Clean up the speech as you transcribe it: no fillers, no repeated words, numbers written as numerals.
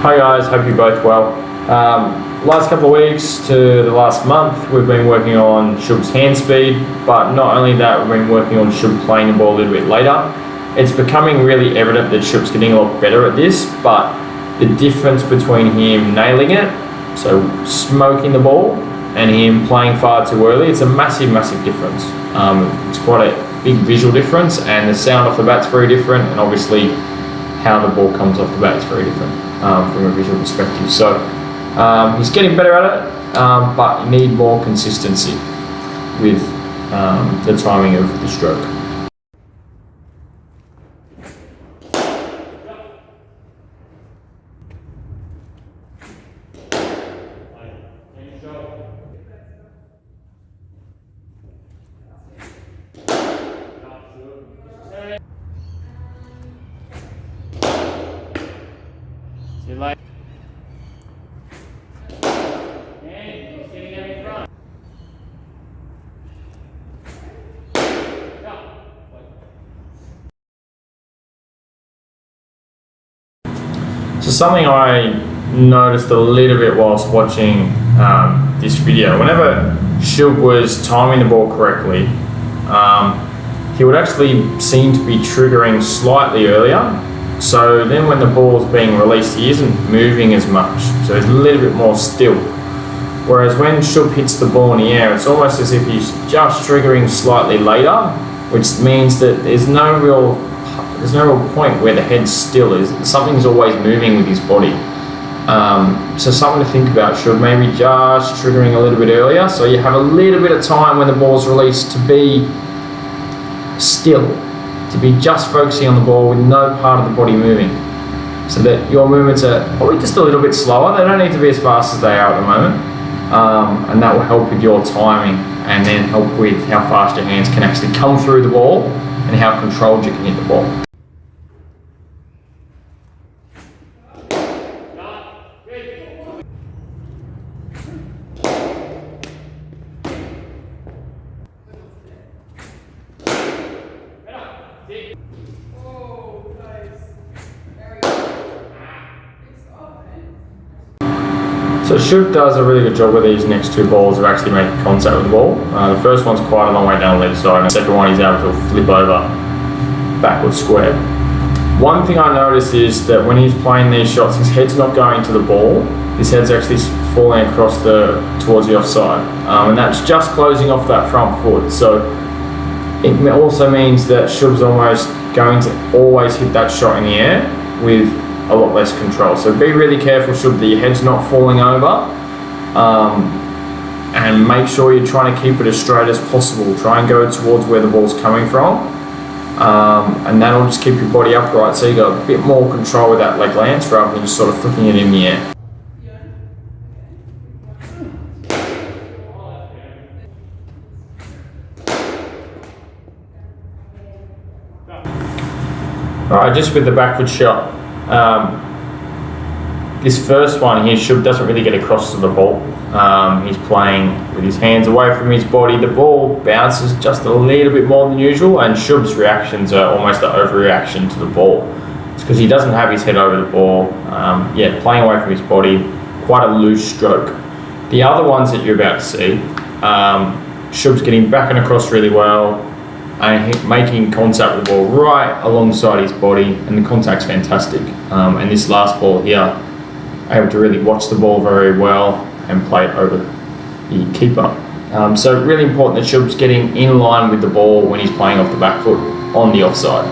Hi guys, hope you're both well. Last couple of weeks to the last month, we've been working on Shubh's hand speed, but not only that, we've been working on Shubh playing the ball a little bit later. It's becoming really evident that Shubh's getting a lot better at this, but the difference between him nailing it, so smoking the ball, and him playing far too early, it's a massive, massive difference. It's quite a big visual difference, and the sound off the bat's very different, and obviously how the ball comes off the bat is very different from a visual perspective. So he's getting better at it, but you need more consistency with the timing of the stroke. So something I noticed a little bit whilst watching this video, whenever Shubh was timing the ball correctly, he would actually seem to be triggering slightly earlier. So then when the ball is being released, he isn't moving as much. So he's a little bit more still. Whereas when Shubh hits the ball in the air, it's almost as if he's just triggering slightly later, which means that there's no real point where the head's still. Something's always moving with his body. So something to think about, Shubh, maybe just triggering a little bit earlier, so you have a little bit of time when the ball's released to be still, to be just focusing on the ball with no part of the body moving, so that your movements are probably just a little bit slower. They don't need to be as fast as they are at the moment, and that will help with your timing, and then help with how fast your hands can actually come through the ball and how controlled you can hit the ball. So Shubh does a really good job with these next two balls of actually making contact with the ball. The first one's quite a long way down the left side, and the second one he's able to flip over backwards square. One thing I notice is that when he's playing these shots, his head's not going to the ball, his head's actually falling across towards the offside, and that's just closing off that front foot. So it also means that Shubh's almost going to always hit that shot in the air with a lot less control. So be really careful, Shubh, that your head's not falling over, and make sure you're trying to keep it as straight as possible. Try and go towards where the ball's coming from, and that'll just keep your body upright, so you got a bit more control with that leg lance rather than just sort of flicking it in the air. Alright, just with the backward shot. This first one here, Shubh doesn't really get across to the ball. He's playing with his hands away from his body. The ball bounces just a little bit more than usual, and Shubh's reactions are almost an overreaction to the ball. It's because he doesn't have his head over the ball. Playing away from his body, quite a loose stroke. The other ones that you're about to see, Shubh's getting back and across really well, and making contact with the ball right alongside his body, and the contact's fantastic. And this last ball here, able to really watch the ball very well and play it over the keeper. So really important that Shubh's getting in line with the ball when he's playing off the back foot on the offside.